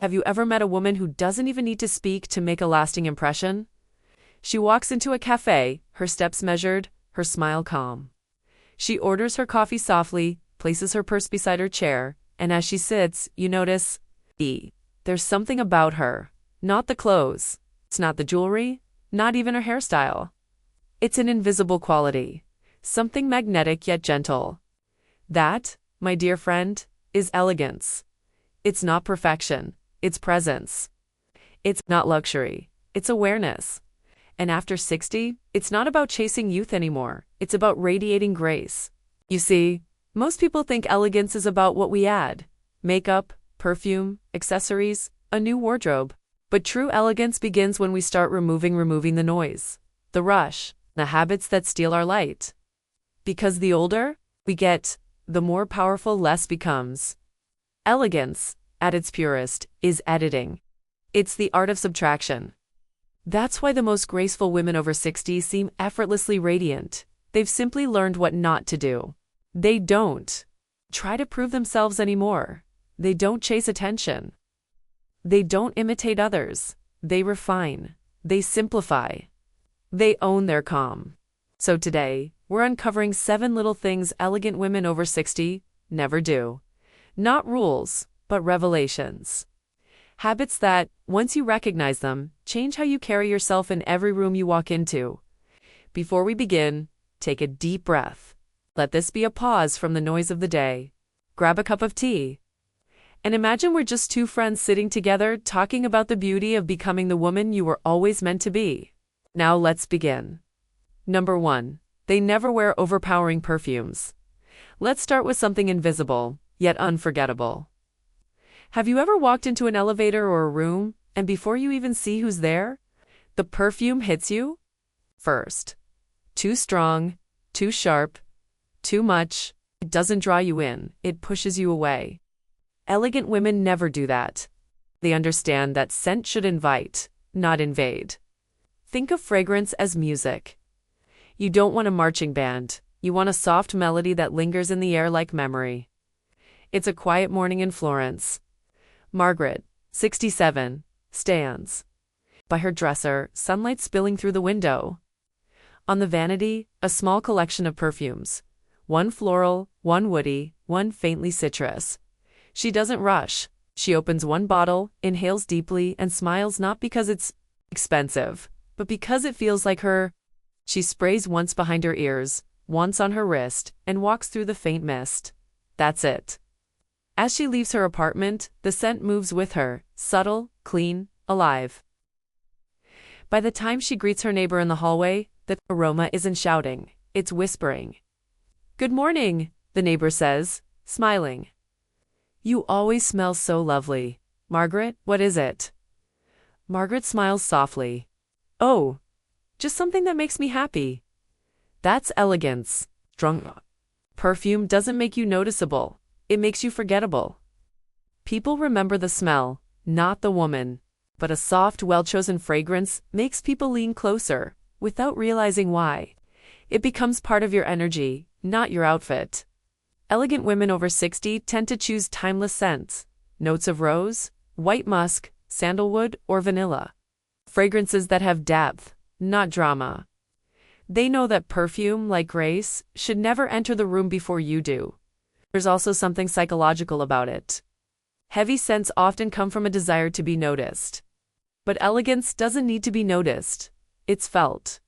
Have you ever met a woman who doesn't even need to speak to make a lasting impression? She walks into a cafe, her steps measured, her smile calm. She orders her coffee softly, places her purse beside her chair, and as she sits, you notice, there's something about her. Not the clothes. It's not the jewelry. Not even her hairstyle. It's an invisible quality. Something magnetic yet gentle. That, my dear friend, is elegance. It's not perfection. It's presence. It's not luxury. It's awareness. And after 60, it's not about chasing youth anymore. It's about radiating grace. You see, most people think elegance is about what we add. Makeup, perfume, accessories, a new wardrobe. But true elegance begins when we start removing the noise, the rush, the habits that steal our light. Because the older we get, the more powerful less becomes. Elegance, at its purest, is editing. It's the art of subtraction. That's why the most graceful women over 60 seem effortlessly radiant. They've simply learned what not to do. They don't try to prove themselves anymore. They don't chase attention. They don't imitate others. They refine. They simplify. They own their calm. So today, we're uncovering 7 little things elegant women over 60 never do. Not rules, but revelations. Habits that, once you recognize them, change how you carry yourself in every room you walk into. Before we begin, take a deep breath. Let this be a pause from the noise of the day. Grab a cup of tea. And imagine we're just 2 friends sitting together talking about the beauty of becoming the woman you were always meant to be. Now let's begin. Number 1. They never wear overpowering perfumes. Let's start with something invisible, yet unforgettable. Have you ever walked into an elevator or a room, and before you even see who's there, the perfume hits you? First. Too strong, too sharp, too much. It doesn't draw you in, it pushes you away. Elegant women never do that. They understand that scent should invite, not invade. Think of fragrance as music. You don't want a marching band. You want a soft melody that lingers in the air like memory. It's a quiet morning in Florence. Margaret, 67, stands by her dresser, sunlight spilling through the window. On the vanity, a small collection of perfumes. One floral, one woody, one faintly citrus. She doesn't rush. She opens one bottle, inhales deeply, and smiles not because it's expensive, but because it feels like her. She sprays once behind her ears, once on her wrist, and walks through the faint mist. That's it. As she leaves her apartment, the scent moves with her, subtle, clean, alive. By the time she greets her neighbor in the hallway, the aroma isn't shouting, it's whispering. "Good morning," the neighbor says, smiling. "You always smell so lovely. Margaret, what is it?" Margaret smiles softly. "Oh, just something that makes me happy." That's elegance. Perfume doesn't make you noticeable. It makes you forgettable. People remember the smell, not the woman. But a soft, well-chosen fragrance makes people lean closer, without realizing why. It becomes part of your energy, not your outfit. Elegant women over 60 tend to choose timeless scents. Notes of rose, white musk, sandalwood, or vanilla. Fragrances that have depth, not drama. They know that perfume, like grace, should never enter the room before you do. There's also something psychological about it. Heavy scents often come from a desire to be noticed. But elegance doesn't need to be noticed. It's felt.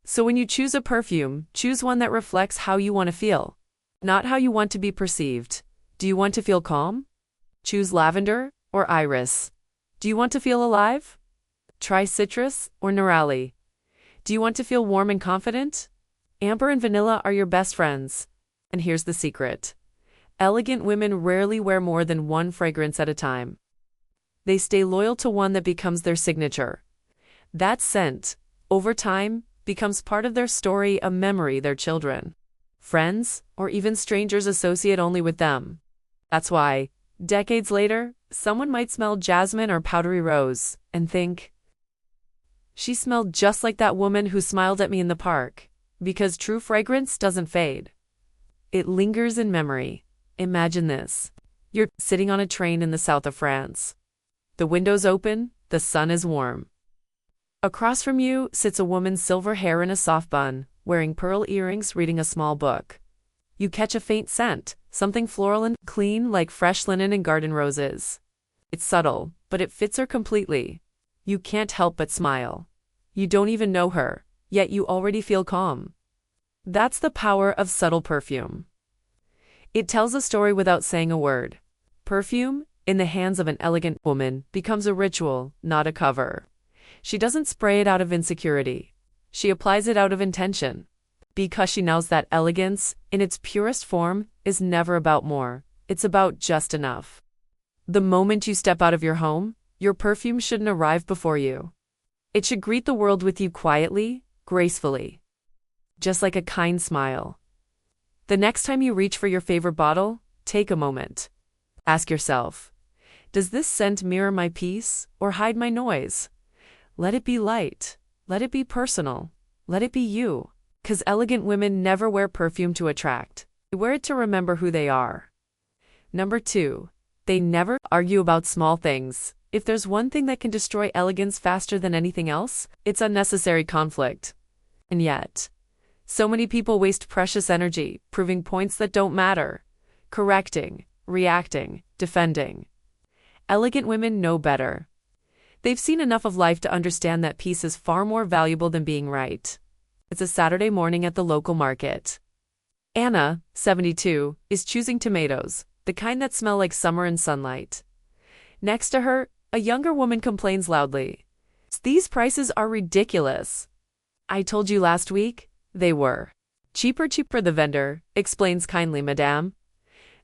So when you choose a perfume, choose one that reflects how you want to feel, not how you want to be perceived. Do you want to feel calm? Choose lavender or iris. Do you want to feel alive? Try citrus or neroli. Do you want to feel warm and confident? Amber and vanilla are your best friends. And here's the secret. Elegant women rarely wear more than one fragrance at a time. They stay loyal to one that becomes their signature. That scent, over time, becomes part of their story, a memory their children, friends, or even strangers associate only with them. That's why, decades later, someone might smell jasmine or powdery rose and think, "She smelled just like that woman who smiled at me in the park." Because true fragrance doesn't fade. It lingers in memory. Imagine this. You're sitting on a train in the south of France. The window's open, the sun is warm. Across from you sits a woman's silver hair in a soft bun, wearing pearl earrings, reading a small book. You catch a faint scent, something floral and clean like fresh linen and garden roses. It's subtle, but it fits her completely. You can't help but smile. You don't even know her, yet you already feel calm. That's the power of subtle perfume. It tells a story without saying a word. Perfume, in the hands of an elegant woman, becomes a ritual, not a cover. She doesn't spray it out of insecurity. She applies it out of intention. Because she knows that elegance, in its purest form, is never about more. It's about just enough. The moment you step out of your home, your perfume shouldn't arrive before you. It should greet the world with you quietly, gracefully. Just like a kind smile. The next time you reach for your favorite bottle, take a moment. Ask yourself, does this scent mirror my peace or hide my noise? Let it be light. Let it be personal. Let it be you. 'Cause elegant women never wear perfume to attract. They wear it to remember who they are. Number 2. They never argue about small things. If there's one thing that can destroy elegance faster than anything else, it's unnecessary conflict. And yet, so many people waste precious energy proving points that don't matter. Correcting, reacting, defending. Elegant women know better. They've seen enough of life to understand that peace is far more valuable than being right. It's a Saturday morning at the local market. Anna, 72, is choosing tomatoes, the kind that smell like summer and sunlight. Next to her, a younger woman complains loudly. These prices are ridiculous. I told you last week, they were. Cheaper, the vendor explains kindly, Madame.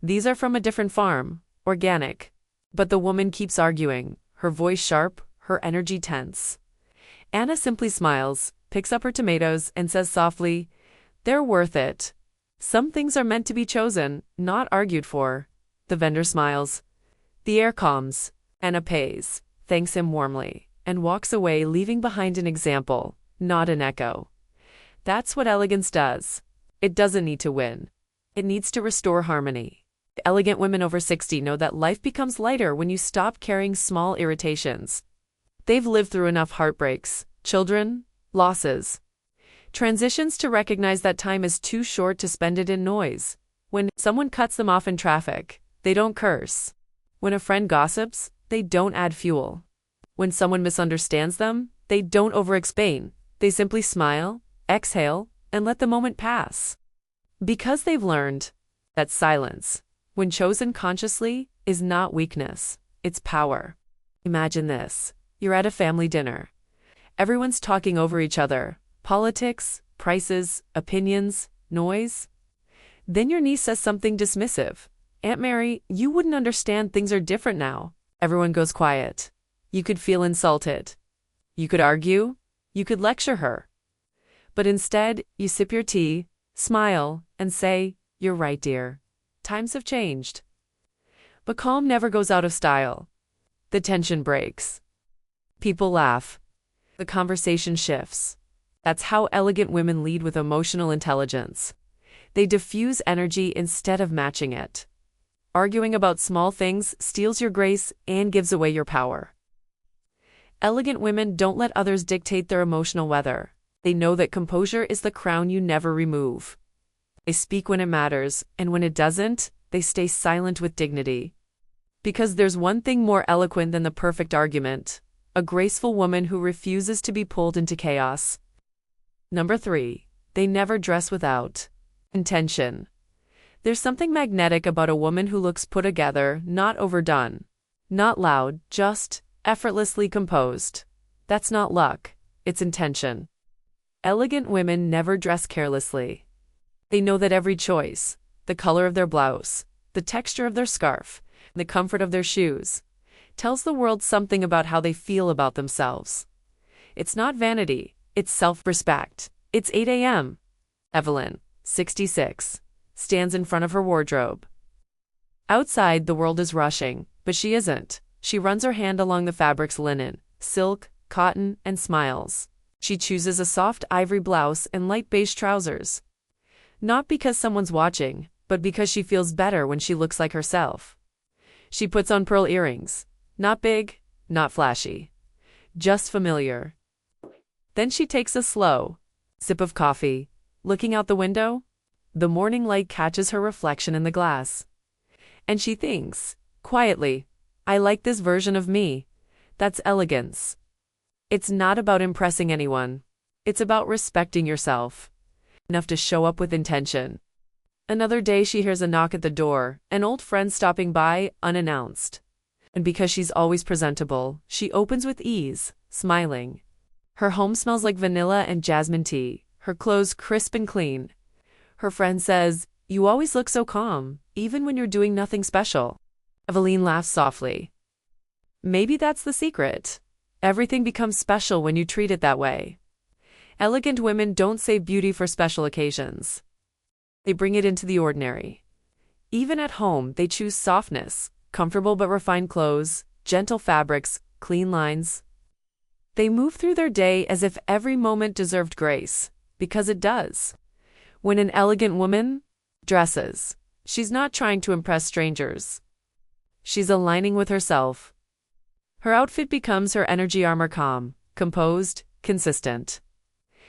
These are from a different farm, organic. But the woman keeps arguing, her voice sharp, her energy tense. Anna simply smiles, picks up her tomatoes, and says softly, they're worth it. Some things are meant to be chosen, not argued for. The vendor smiles. The air calms. Anna pays, thanks him warmly, and walks away, leaving behind an example, not an echo. That's what elegance does. It doesn't need to win. It needs to restore harmony. Elegant women over 60 know that life becomes lighter when you stop carrying small irritations. They've lived through enough heartbreaks, children, losses, transitions to recognize that time is too short to spend it in noise. When someone cuts them off in traffic, they don't curse. When a friend gossips, they don't add fuel. When someone misunderstands them, they don't over-explain. They simply smile, exhale, and let the moment pass. Because they've learned that silence, when chosen consciously, is not weakness, it's power. Imagine this. You're at a family dinner. Everyone's talking over each other. Politics, prices, opinions, noise. Then your niece says something dismissive. Aunt Mary, you wouldn't understand, things are different now. Everyone goes quiet. You could feel insulted. You could argue. You could lecture her. But instead, you sip your tea, smile, and say, you're right, dear. Times have changed. But calm never goes out of style. The tension breaks. People laugh. The conversation shifts. That's how elegant women lead, with emotional intelligence. They diffuse energy instead of matching it. Arguing about small things steals your grace and gives away your power. Elegant women don't let others dictate their emotional weather. They know that composure is the crown you never remove. They speak when it matters, and when it doesn't, they stay silent with dignity. Because there's one thing more eloquent than the perfect argument: a graceful woman who refuses to be pulled into chaos. Number 3. They never dress without intention. There's something magnetic about a woman who looks put together, not overdone. Not loud, just effortlessly composed. That's not luck, it's intention. Elegant women never dress carelessly. They know that every choice, the color of their blouse, the texture of their scarf, the comfort of their shoes, tells the world something about how they feel about themselves. It's not vanity, it's self-respect. It's 8 a.m. Evelyn, 66, stands in front of her wardrobe. Outside, the world is rushing, but she isn't. She runs her hand along the fabrics: linen, silk, cotton, and smiles. She chooses a soft ivory blouse and light beige trousers. Not because someone's watching, but because she feels better when she looks like herself. She puts on pearl earrings. Not big, not flashy, just familiar. Then she takes a slow sip of coffee. Looking out the window, the morning light catches her reflection in the glass. And she thinks, quietly, I like this version of me. That's elegance. It's not about impressing anyone. It's about respecting yourself. Enough to show up with intention. Another day she hears a knock at the door, an old friend stopping by, unannounced. And because she's always presentable, she opens with ease, smiling. Her home smells like vanilla and jasmine tea, her clothes crisp and clean. Her friend says, "You always look so calm, even when you're doing nothing special." Eveline laughs softly. Maybe that's the secret. Everything becomes special when you treat it that way. Elegant women don't save beauty for special occasions. They bring it into the ordinary. Even at home, they choose softness, comfortable but refined clothes, gentle fabrics, clean lines. They move through their day as if every moment deserved grace, because it does. When an elegant woman dresses, she's not trying to impress strangers. She's aligning with herself. Her outfit becomes her energy armor, calm, composed, consistent.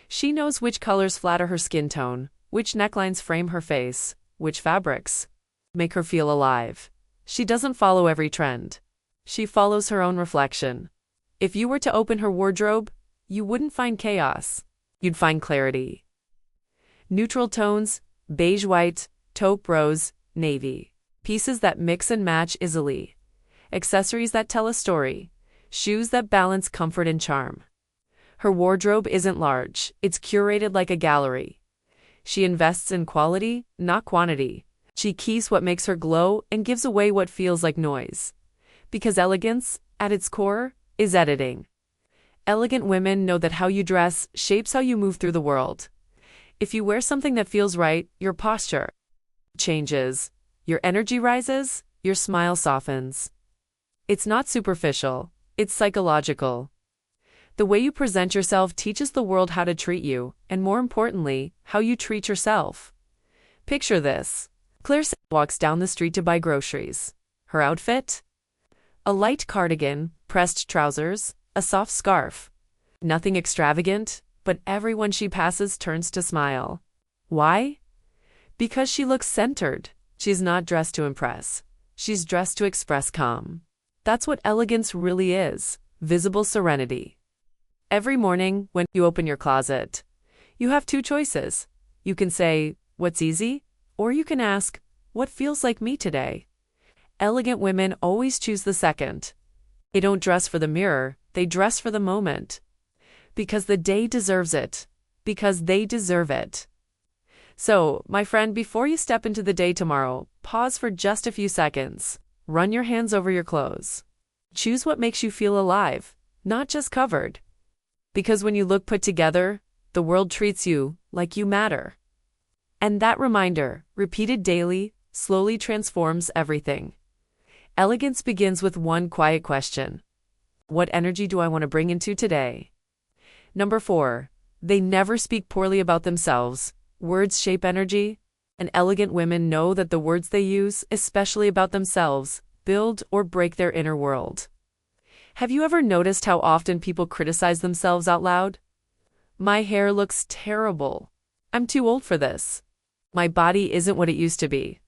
She knows which colors flatter her skin tone, which necklines frame her face, which fabrics make her feel alive. She doesn't follow every trend. She follows her own reflection. If you were to open her wardrobe, you wouldn't find chaos. You'd find clarity. Neutral tones, beige white, taupe rose, navy. Pieces that mix and match easily. Accessories that tell a story. Shoes that balance comfort and charm. Her wardrobe isn't large, it's curated like a gallery. She invests in quality, not quantity. She keeps what makes her glow and gives away what feels like noise. Because elegance, at its core, is editing. Elegant women know that how you dress shapes how you move through the world. If you wear something that feels right, your posture changes, your energy rises, your smile softens. It's not superficial, it's psychological. The way you present yourself teaches the world how to treat you, and more importantly, how you treat yourself. Picture this. Claire walks down the street to buy groceries. Her outfit? A light cardigan, pressed trousers, a soft scarf. Nothing extravagant, but everyone she passes turns to smile. Why? Because she looks centered. She's not dressed to impress. She's dressed to express calm. That's what elegance really is, visible serenity. Every morning, when you open your closet, you have two choices. You can say, "What's easy?" Or you can ask, "What feels like me today?" Elegant women always choose the second. They don't dress for the mirror, they dress for the moment. Because the day deserves it. Because they deserve it. So, my friend, before you step into the day tomorrow, pause for just a few seconds. Run your hands over your clothes. Choose what makes you feel alive, not just covered. Because when you look put together, the world treats you like you matter. And that reminder, repeated daily, slowly transforms everything. Elegance begins with one quiet question. What energy do I want to bring into today? Number 4. They never speak poorly about themselves. Words shape energy, and elegant women know that the words they use, especially about themselves, build or break their inner world. Have you ever noticed how often people criticize themselves out loud? My hair looks terrible. I'm too old for this. My body isn't what it used to be.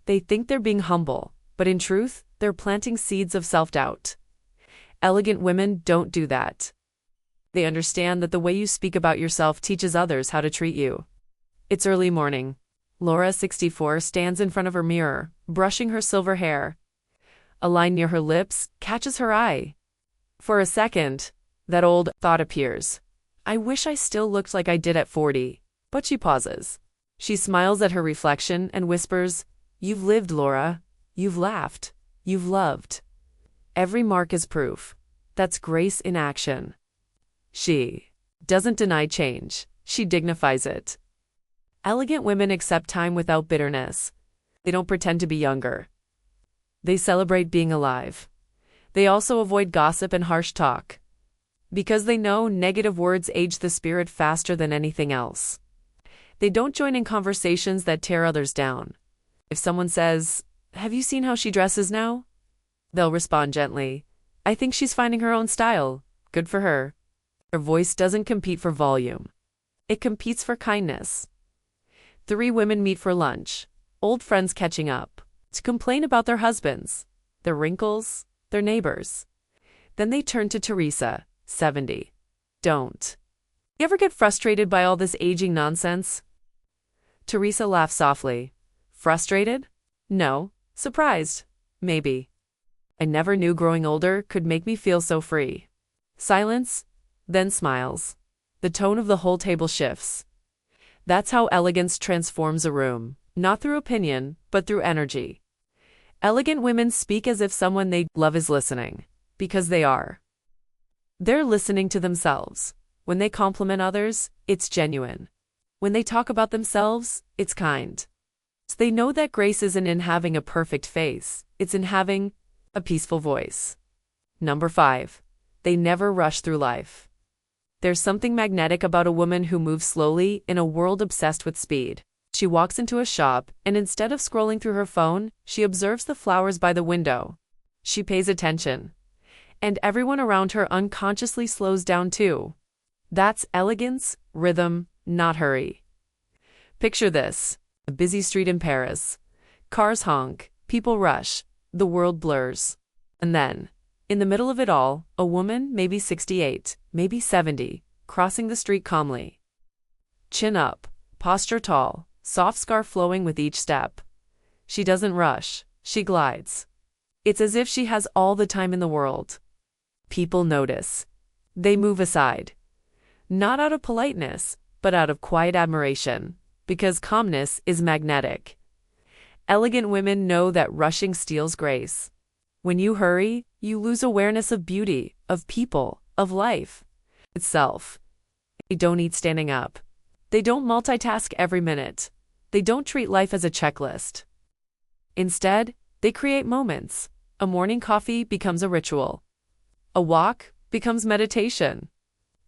They think they're being humble, but in truth, they're planting seeds of self-doubt. Elegant women don't do that. They understand that the way you speak about yourself teaches others how to treat you. It's early morning. Laura, 64, stands in front of her mirror, brushing her silver hair. A line near her lips catches her eye. For a second, that old thought appears. I wish I still looked like I did at 40. But she pauses. She smiles at her reflection and whispers, "You've lived, Laura. You've laughed. You've loved. Every mark is proof. That's grace in action." She doesn't deny change. She dignifies it. Elegant women accept time without bitterness. They don't pretend to be younger. They celebrate being alive. They also avoid gossip and harsh talk. Because they know negative words age the spirit faster than anything else. They don't join in conversations that tear others down. If someone says, "Have you seen how she dresses now?" they'll respond gently, I think she's finding her own style. Good for her. Her voice doesn't compete for volume. It competes for kindness. 3 women meet for lunch, old friends catching up, to complain about their husbands, their wrinkles, their neighbors. Then they turn to Teresa, 70. Don't. You ever get frustrated by all this aging nonsense? Teresa laughs softly. Frustrated? No. Surprised? Maybe. I never knew growing older could make me feel so free. Silence, then smiles. The tone of the whole table shifts. That's how elegance transforms a room, not through opinion, but through energy. Elegant women speak as if someone they love is listening, because they are. They're listening to themselves. When they compliment others, it's genuine. When they talk about themselves, it's kind. So they know that grace isn't in having a perfect face, it's in having a peaceful voice. Number 5. They never rush through life. There's something magnetic about a woman who moves slowly in a world obsessed with speed. She walks into a shop, and instead of scrolling through her phone, she observes the flowers by the window. She pays attention. And everyone around her unconsciously slows down too. That's elegance, rhythm, not hurry. Picture this: a busy street in Paris. Cars honk, people rush, the world blurs. And then, in the middle of it all, a woman, maybe 68, maybe 70, crossing the street calmly. Chin up, posture tall, soft scarf flowing with each step. She doesn't rush, she glides. It's as if she has all the time in the world. People notice. They move aside. Not out of politeness, but out of quiet admiration, because calmness is magnetic. Elegant women know that rushing steals grace. When you hurry, you lose awareness of beauty, of people, of life itself. They don't eat standing up. They don't multitask every minute. They don't treat life as a checklist. Instead, they create moments. A morning coffee becomes a ritual. A walk becomes meditation.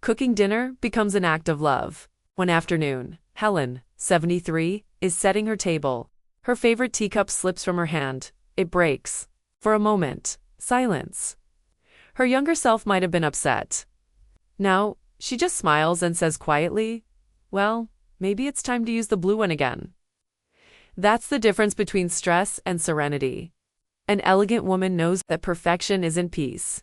Cooking dinner becomes an act of love. One afternoon, Helen, 73, is setting her table. Her favorite teacup slips from her hand. It breaks. For a moment, silence. Her younger self might have been upset. Now, she just smiles and says quietly, "Well, maybe it's time to use the blue one again." That's the difference between stress and serenity. An elegant woman knows that perfection isn't peace.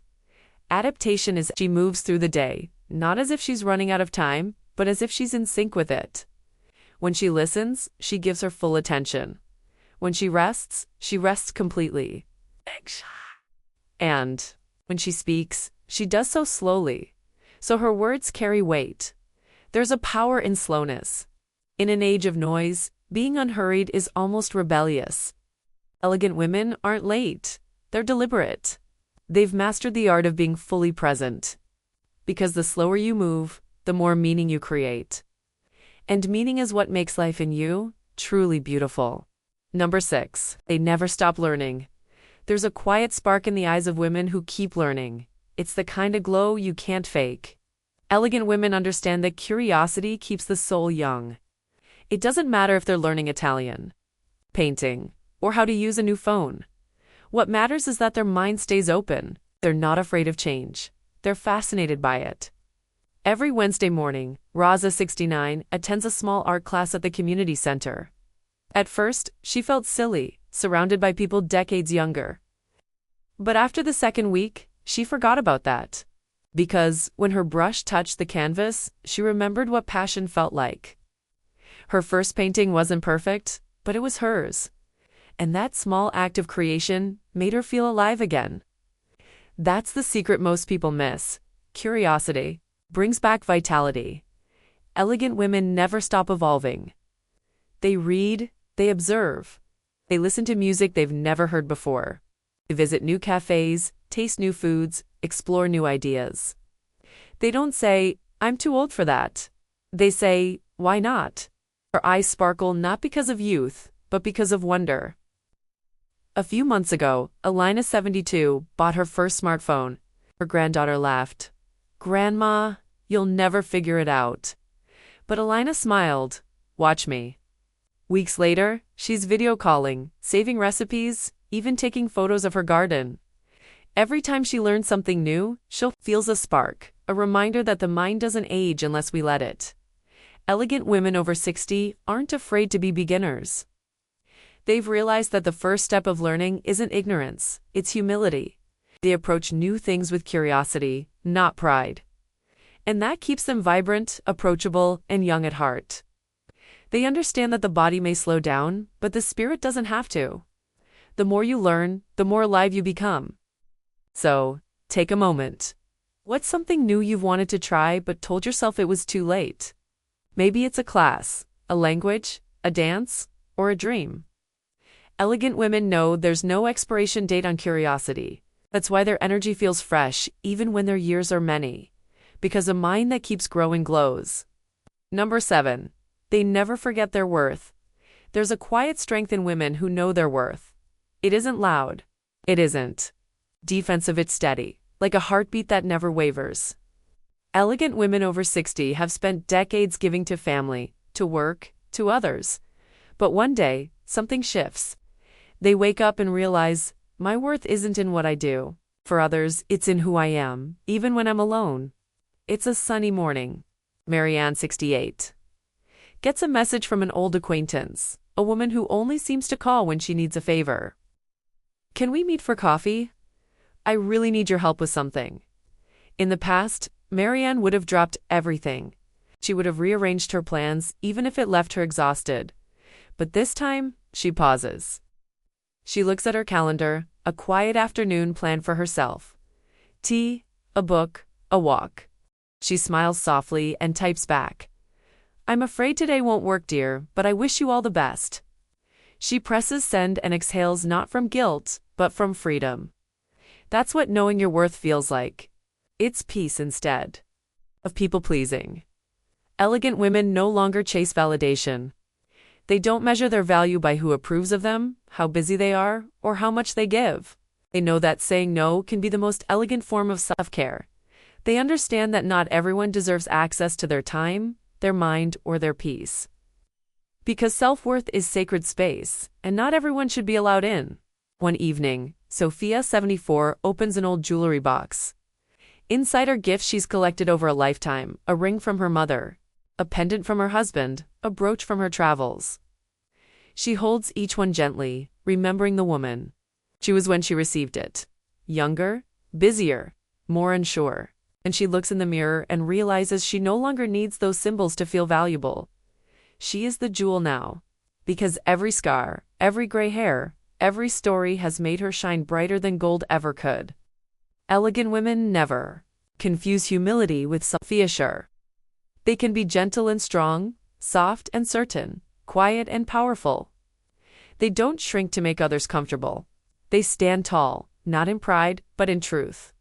Adaptation is she moves through the day, not as if she's running out of time, but as if she's in sync with it. When she listens, she gives her full attention. When she rests completely. And when she speaks, she does so slowly, so her words carry weight. There's a power in slowness. In an age of noise, being unhurried is almost rebellious. Elegant women aren't late. They're deliberate. They've mastered the art of being fully present. Because the slower you move, the more meaning you create. And meaning is what makes life in you truly beautiful. Number 6. They never stop learning. There's a quiet spark in the eyes of women who keep learning. It's the kind of glow you can't fake. Elegant women understand that curiosity keeps the soul young. It doesn't matter if they're learning Italian, painting, or how to use a new phone. What matters is that their mind stays open. They're not afraid of change. They're fascinated by it. Every Wednesday morning, Raza, 69, attends a small art class at the community center. At first, she felt silly, surrounded by people decades younger. But after the second week, she forgot about that. Because when her brush touched the canvas, she remembered what passion felt like. Her first painting wasn't perfect, but it was hers. And that small act of creation made her feel alive again. That's the secret most people miss. Curiosity brings back vitality. Elegant women never stop evolving. They read, they observe, they listen to music they've never heard before. They visit new cafes, taste new foods, explore new ideas. They don't say, "I'm too old for that." They say, "Why not?" Her eyes sparkle not because of youth, but because of wonder. A few months ago, Alina, 72, bought her first smartphone. Her granddaughter laughed. "Grandma, you'll never figure it out." But Alina smiled. "Watch me." Weeks later, she's video calling, saving recipes, even taking photos of her garden. Every time she learns something new, she'll feels a spark, a reminder that the mind doesn't age unless we let it. Elegant women over 60 aren't afraid to be beginners. They've realized that the first step of learning isn't ignorance, it's humility. They approach new things with curiosity, not pride. And that keeps them vibrant, approachable, and young at heart. They understand that the body may slow down, but the spirit doesn't have to. The more you learn, the more alive you become. So, take a moment. What's something new you've wanted to try but told yourself it was too late? Maybe it's a class, a language, a dance, or a dream. Elegant women know there's no expiration date on curiosity. That's why their energy feels fresh even when their years are many. Because a mind that keeps growing glows. Number 7. They never forget their worth. There's a quiet strength in women who know their worth. It isn't loud. It isn't defensive, it's steady, like a heartbeat that never wavers. Elegant women over 60 have spent decades giving to family, to work, to others. But one day, something shifts. They wake up and realize, my worth isn't in what I do. For others, it's in who I am, even when I'm alone. It's a sunny morning. Marianne, 68. Gets a message from an old acquaintance, a woman who only seems to call when she needs a favor. Can we meet for coffee? I really need your help with something. In the past, Marianne would have dropped everything. She would have rearranged her plans, even if it left her exhausted. But this time, she pauses. She looks at her calendar, a quiet afternoon planned for herself. Tea, a book, a walk. She smiles softly and types back. I'm afraid today won't work, dear, but I wish you all the best. She presses send and exhales not from guilt, but from freedom. That's what knowing your worth feels like. It's peace instead of people-pleasing. Elegant women no longer chase validation. They don't measure their value by who approves of them, how busy they are, or how much they give. They know that saying no can be the most elegant form of self-care. They understand that not everyone deserves access to their time, their mind, or their peace. Because self-worth is sacred space, and not everyone should be allowed in. One evening, Sophia, 74, opens an old jewelry box. Inside are gifts she's collected over a lifetime, a ring from her mother, a pendant from her husband, a brooch from her travels. She holds each one gently, remembering the woman she was when she received it. Younger, busier, more unsure. And she looks in the mirror and realizes she no longer needs those symbols to feel valuable. She is the jewel now. Because every scar, every gray hair, every story has made her shine brighter than gold ever could. Elegant women never confuse humility with self-assurance. They can be gentle and strong, soft and certain, quiet and powerful. They don't shrink to make others comfortable. They stand tall, not in pride, but in truth.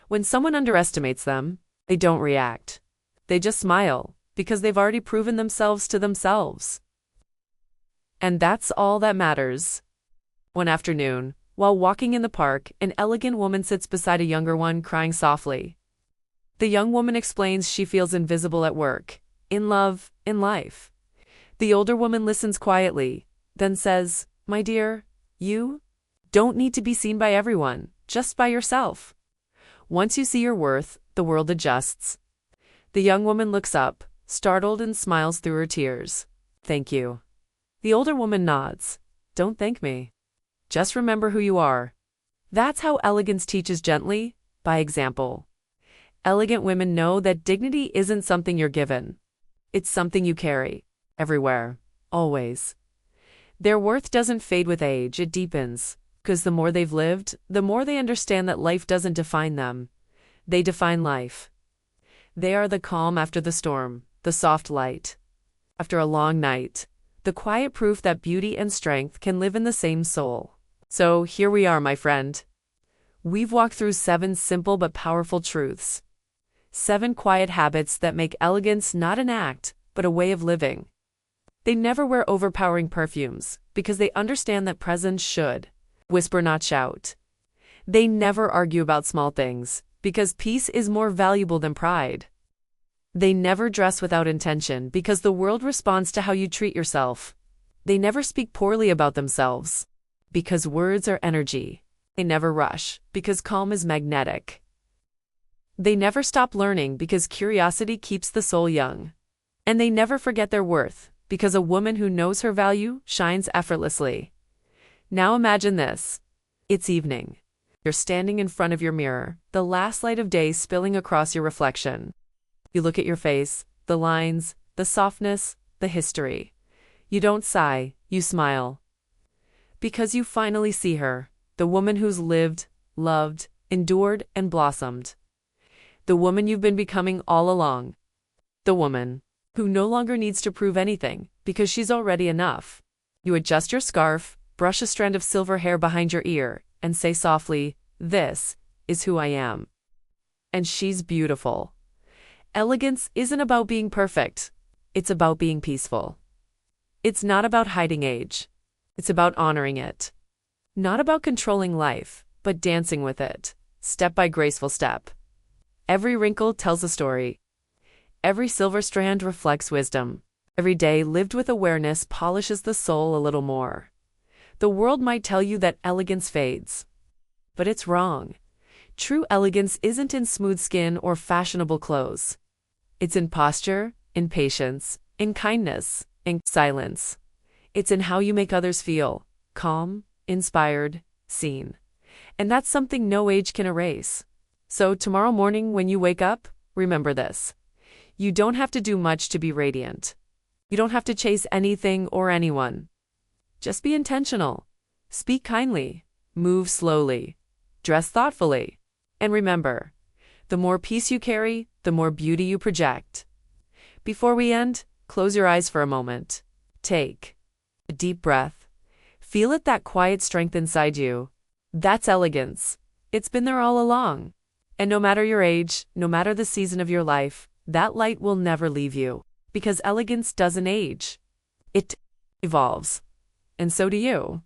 When someone underestimates them, they don't react. They just smile, because they've already proven themselves to themselves. And that's all that matters. One afternoon, while walking in the park, an elegant woman sits beside a younger one crying softly. The young woman explains she feels invisible at work, in love, in life. The older woman listens quietly, then says, my dear, you don't need to be seen by everyone, just by yourself. Once you see your worth, the world adjusts. The young woman looks up, startled, and smiles through her tears. Thank you. The older woman nods. Don't thank me. Just remember who you are. That's how elegance teaches gently, by example. Elegant women know that dignity isn't something you're given. It's something you carry, everywhere, always. Their worth doesn't fade with age, it deepens. Because the more they've lived, the more they understand that life doesn't define them. They define life. They are the calm after the storm, the soft light after a long night, the quiet proof that beauty and strength can live in the same soul. So here we are, my friend. We've walked through 7 simple but powerful truths. 7 quiet habits that make elegance not an act, but a way of living. They never wear overpowering perfumes, because they understand that presence should whisper, not shout. They never argue about small things, because peace is more valuable than pride. They never dress without intention, because the world responds to how you treat yourself. They never speak poorly about themselves, because words are energy. They never rush, because calm is magnetic. They never stop learning, because curiosity keeps the soul young. And they never forget their worth, because a woman who knows her value shines effortlessly. Now imagine this. It's evening. You're standing in front of your mirror, the last light of day spilling across your reflection. You look at your face, the lines, the softness, the history. You don't sigh, you smile. Because you finally see her, the woman who's lived, loved, endured, and blossomed. The woman you've been becoming all along. The woman who no longer needs to prove anything, because she's already enough. You adjust your scarf, brush a strand of silver hair behind your ear, and say softly, "This is who I am." And she's beautiful. Elegance isn't about being perfect. It's about being peaceful. It's not about hiding age. It's about honoring it. Not about controlling life, but dancing with it, step by graceful step. Every wrinkle tells a story. Every silver strand reflects wisdom. Every day lived with awareness polishes the soul a little more. The world might tell you that elegance fades. But it's wrong. True elegance isn't in smooth skin or fashionable clothes. It's in posture, in patience, in kindness, in silence. It's in how you make others feel, calm, inspired, seen. And that's something no age can erase. So tomorrow morning when you wake up, remember this. You don't have to do much to be radiant. You don't have to chase anything or anyone. Just be intentional. Speak kindly. Move slowly. Dress thoughtfully. And remember, the more peace you carry, the more beauty you project. Before we end, close your eyes for a moment. Take a deep breath. Feel it, that quiet strength inside you. That's elegance. It's been there all along. And no matter your age, no matter the season of your life, that light will never leave you. Because elegance doesn't age. It evolves. And so do you.